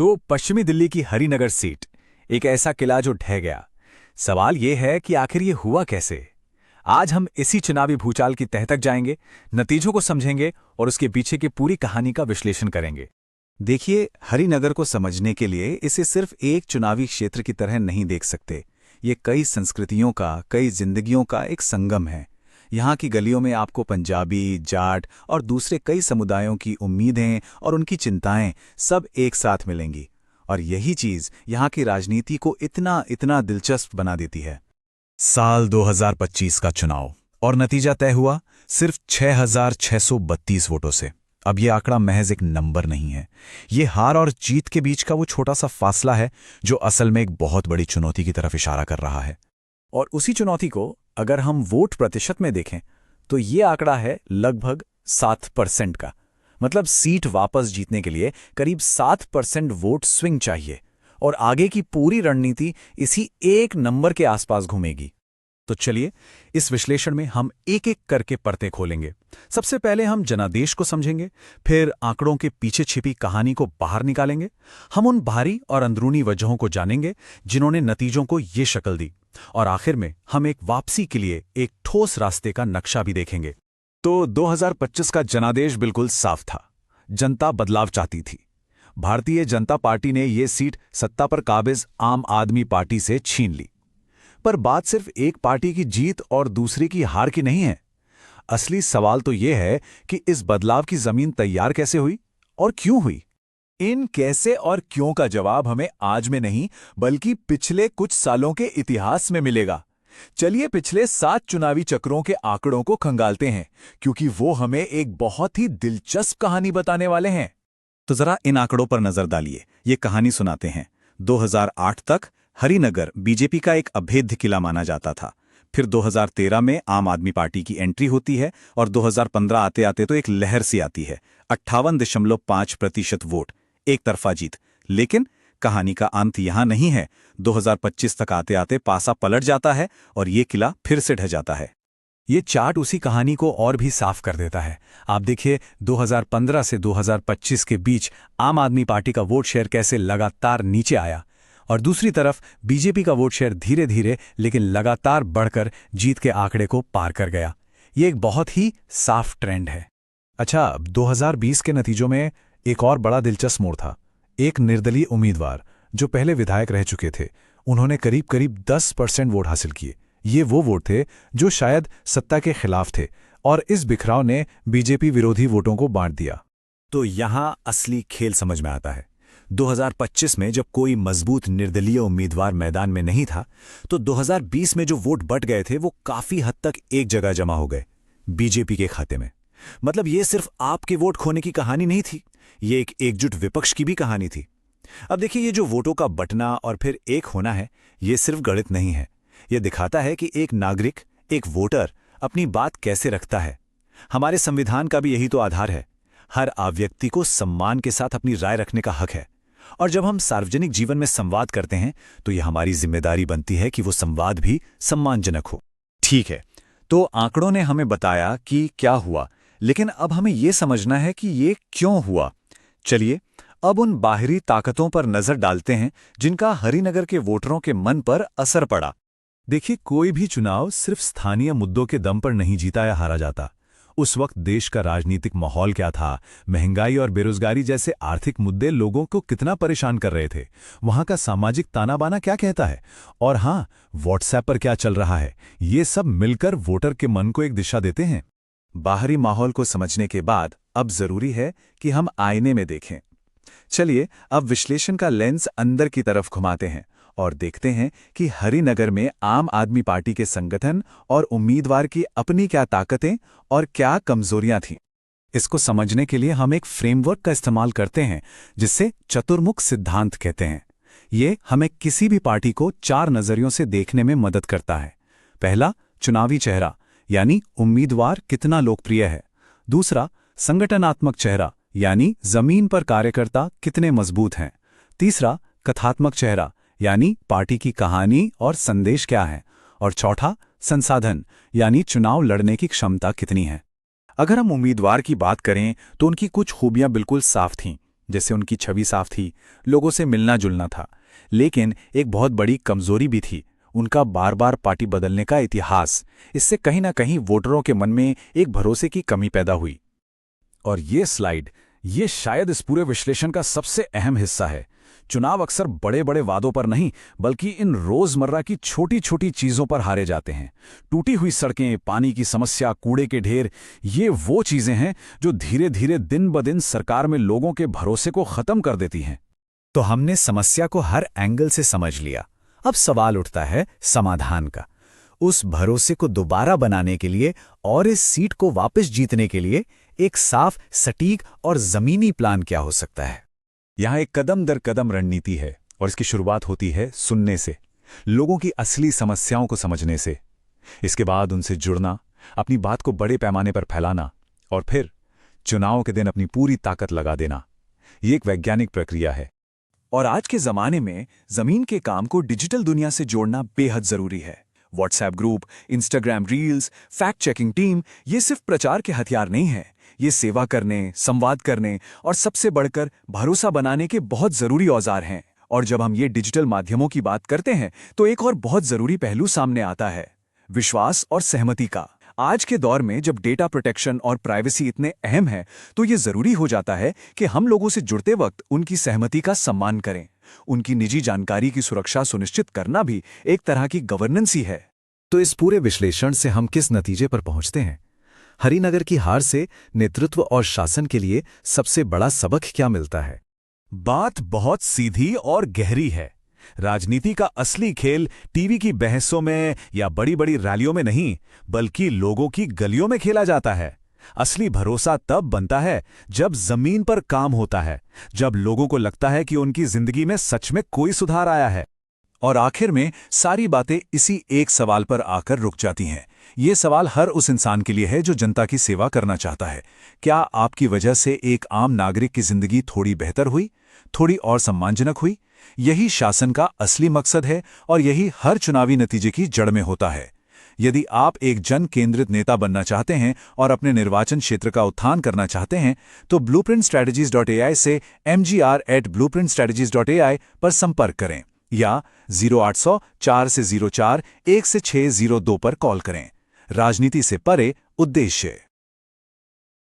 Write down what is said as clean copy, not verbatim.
तो पश्चिमी दिल्ली की हरिनगर सीट, एक ऐसा किला जो ढह गया। सवाल ये है कि आखिर ये हुआ कैसे। आज हम इसी चुनावी भूचाल की तह तक जाएंगे, नतीजों को समझेंगे और उसके पीछे की पूरी कहानी का विश्लेषण करेंगे। देखिए, हरिनगर को समझने के लिए इसे सिर्फ एक चुनावी क्षेत्र की तरह नहीं देख सकते। ये कई संस्कृतियों का, कई जिंदगियों का एक संगम है। यहाँ की गलियों में आपको पंजाबी, जाट और दूसरे कई समुदायों की उम्मीदें और उनकी चिंताएं सब एक साथ मिलेंगी। और यही चीज यहाँ की राजनीति को इतना इतना दिलचस्प बना देती है। साल 2025 का चुनाव और नतीजा तय हुआ सिर्फ 6,632 वोटों से। अब ये आंकड़ा महज एक नंबर नहीं है, ये हार और जीत के बीच का वो छोटा सा फासला है जो असल में एक बहुत बड़ी चुनौती की तरफ इशारा कर रहा है। और उसी चुनौती को अगर हम वोट प्रतिशत में देखें तो ये आंकड़ा है लगभग 7% का। मतलब सीट वापस जीतने के लिए करीब 7% वोट स्विंग चाहिए और आगे की पूरी रणनीति इसी एक नंबर के आसपास घूमेगी। तो चलिए, इस विश्लेषण में हम एक एक करके परतें खोलेंगे। सबसे पहले हम जनादेश को समझेंगे, फिर आंकड़ों के पीछे छिपी कहानी को बाहर निकालेंगे। हम उन बाहरी और अंदरूनी वजहों को जानेंगे जिन्होंने नतीजों को ये शक्ल दी, और आखिर में हम एक वापसी के लिए एक ठोस रास्ते का नक्शा भी देखेंगे। तो 2025 का जनादेश बिल्कुल साफ था। जनता बदलाव चाहती थी। भारतीय जनता पार्टी ने ये सीट सत्ता पर काबिज आम आदमी पार्टी से छीन ली। पर बात सिर्फ एक पार्टी की जीत और दूसरे की हार की नहीं है। असली सवाल तो यह है कि इस बदलाव की जमीन तैयार कैसे हुई और क्यों हुई। इन कैसे और क्यों का जवाब हमें आज में नहीं बल्कि पिछले कुछ सालों के इतिहास में मिलेगा। चलिए पिछले 7 चुनावी चक्रों के आंकड़ों को खंगालते हैं, क्योंकि वो हमें एक बहुत ही दिलचस्प कहानी बताने वाले हैं। तो जरा इन आंकड़ों पर नजर डालिए, ये कहानी सुनाते हैं। 2008 तक हरिनगर बीजेपी का एक अभेद्य किला माना जाता था। फिर 2013 में आम आदमी पार्टी की एंट्री होती है और 2015 आते आते तो एक लहर सी आती है। 58.5% वोट, एक तरफा जीत। लेकिन कहानी का अंत यहां नहीं है। 2025 तक आते आते पासा पलट जाता है और ये किला फिर से ढह जाता है। ये चार्ट उसी कहानी को और भी साफ कर देता है। आप देखिए, 2015 से 2025 के बीच आम आदमी पार्टी का वोट शेयर कैसे लगातार नीचे आया, और दूसरी तरफ बीजेपी का वोट शेयर धीरे धीरे लेकिन लगातार बढ़कर जीत के आंकड़े को पार कर गया। ये एक बहुत ही साफ ट्रेंड है। अच्छा, 2020 के नतीजों में एक और बड़ा दिलचस्प मोड़ था। एक निर्दलीय उम्मीदवार जो पहले विधायक रह चुके थे, उन्होंने करीब करीब 10% वोट हासिल किए। ये वो वोट थे जो शायद सत्ता के खिलाफ थे, और इस बिखराव ने बीजेपी विरोधी वोटों को बांट दिया। तो यहां असली खेल समझ में आता है। 2025 में जब कोई मजबूत निर्दलीय उम्मीदवार मैदान में नहीं था, तो 2020 में जो वोट बट गए थे वो काफी हद तक एक जगह जमा हो गए, बीजेपी के खाते में। मतलब ये सिर्फ आपके वोट खोने की कहानी नहीं थी, ये एक एकजुट विपक्ष की भी कहानी थी। अब देखिए, ये जो वोटों का बटना और फिर एक होना है, ये सिर्फ गणित नहीं है। ये दिखाता है कि एक नागरिक, एक वोटर अपनी बात कैसे रखता है। हमारे संविधान का भी यही तो आधार है। हर व्यक्ति को सम्मान के साथ अपनी राय रखने का हक है, और जब हम सार्वजनिक जीवन में संवाद करते हैं तो यह हमारी जिम्मेदारी बनती है कि वो संवाद भी सम्मानजनक हो। ठीक है, तो आंकड़ों ने हमें बताया कि क्या हुआ, लेकिन अब हमें यह समझना है कि ये क्यों हुआ। चलिए अब उन बाहरी ताकतों पर नजर डालते हैं जिनका हरिनगर के वोटरों के मन पर असर पड़ा। देखिए, कोई भी चुनाव सिर्फ स्थानीय मुद्दों के दम पर नहीं जीता या हारा जाता। उस वक्त देश का राजनीतिक माहौल क्या था, महंगाई और बेरोजगारी जैसे आर्थिक मुद्दे लोगों को कितना परेशान कर रहे थे, वहां का सामाजिक ताना बाना क्या कहता है, और हां, व्हाट्सएप पर क्या चल रहा है, ये सब मिलकर वोटर के मन को एक दिशा देते हैं। बाहरी माहौल को समझने के बाद अब जरूरी है कि हम आईने में देखें। चलिए अब विश्लेषण का लेंस अंदर की तरफ घुमाते हैं और देखते हैं कि हरिनगर में आम आदमी पार्टी के संगठन और उम्मीदवार की अपनी क्या ताकतें और क्या कमजोरियां थीं। इसको समझने के लिए हम एक फ्रेमवर्क का इस्तेमाल करते हैं जिसे चतुर्मुख सिद्धांत कहते हैं। ये हमें किसी भी पार्टी को 4 नजरियों से देखने में मदद करता है। पहला, चुनावी चेहरा, यानी उम्मीदवार कितना लोकप्रिय है। दूसरा, संगठनात्मक चेहरा, यानी जमीन पर कार्यकर्ता कितने मजबूत हैं। तीसरा, कथात्मक चेहरा, यानी पार्टी की कहानी और संदेश क्या है। और चौथा, संसाधन, यानी चुनाव लड़ने की क्षमता कितनी है। अगर हम उम्मीदवार की बात करें तो उनकी कुछ खूबियां बिल्कुल साफ थीं। जैसे उनकी छवि साफ थी, लोगों से मिलना जुलना था। लेकिन एक बहुत बड़ी कमजोरी भी थी, उनका बार बार पार्टी बदलने का इतिहास। इससे कहीं ना कहीं वोटरों के मन में एक भरोसे की कमी पैदा हुई। और ये स्लाइड, ये शायद इस पूरे विश्लेषण का सबसे अहम हिस्सा है। चुनाव अक्सर बड़े बड़े वादों पर नहीं, बल्कि इन रोजमर्रा की छोटी छोटी चीजों पर हारे जाते हैं। टूटी हुई सड़कें, पानी की समस्या, कूड़े के ढेर, ये वो चीजें हैं जो धीरे धीरे दिन ब दिन सरकार में लोगों के भरोसे को खत्म कर देती हैं। तो हमने समस्या को हर एंगल से समझ लिया। अब सवाल उठता है समाधान का। उस भरोसे को दोबारा बनाने के लिए और इस सीट को वापस जीतने के लिए एक साफ, सटीक और जमीनी प्लान क्या हो सकता है? यहाँ एक कदम दर कदम रणनीति है, और इसकी शुरुआत होती है सुनने से, लोगों की असली समस्याओं को समझने से। इसके बाद उनसे जुड़ना, अपनी बात को बड़े पैमाने पर फैलाना, और फिर चुनाव के दिन अपनी पूरी ताकत लगा देना। ये एक वैज्ञानिक प्रक्रिया है। और आज के जमाने में जमीन के काम को डिजिटल दुनिया से जोड़ना बेहद जरूरी है। WhatsApp group, Instagram reels, fact checking team, ये सिर्फ प्रचार के हथियार नहीं है। ये सेवा करने, संवाद करने और सबसे बढ़कर भरोसा बनाने के बहुत जरूरी औजार हैं। और जब हम ये डिजिटल माध्यमों की बात करते हैं तो एक और बहुत जरूरी पहलू सामने आता है, विश्वास और सहमति का। आज के दौर में जब डेटा प्रोटेक्शन और प्राइवेसी इतने अहम है, तो ये जरूरी हो जाता है कि हम लोगों से जुड़ते वक्त उनकी सहमति का सम्मान करें। उनकी निजी जानकारी की सुरक्षा सुनिश्चित करना भी एक तरह की गवर्नेंस ही है। तो इस पूरे विश्लेषण से हम किस नतीजे पर पहुंचते हैं? हरिनगर की हार से नेतृत्व और शासन के लिए सबसे बड़ा सबक क्या मिलता है? बात बहुत सीधी और गहरी है। राजनीति का असली खेल टीवी की बहसों में या बड़ी बड़ी रैलियों में नहीं, बल्कि लोगों की गलियों में खेला जाता है। असली भरोसा तब बनता है जब जमीन पर काम होता है, जब लोगों को लगता है कि उनकी जिंदगी में सच में कोई सुधार आया है। और आखिर में सारी बातें इसी एक सवाल पर आकर रुक जाती हैं। ये सवाल हर उस इंसान के लिए है जो जनता की सेवा करना चाहता है। क्या आपकी वजह से एक आम नागरिक की जिंदगी थोड़ी बेहतर हुई, थोड़ी और सम्मानजनक हुई? यही शासन का असली मकसद है और यही हर चुनावी नतीजे की जड़ में होता है। यदि आप एक जन केंद्रित नेता बनना चाहते हैं और अपने निर्वाचन क्षेत्र का उत्थान करना चाहते हैं, तो blueprintstrategies.ai से mgr@blueprintstrategies.ai पर संपर्क करें या 0800 4 से 04 1 से 602 पर कॉल करें। राजनीति से परे उद्देश्य।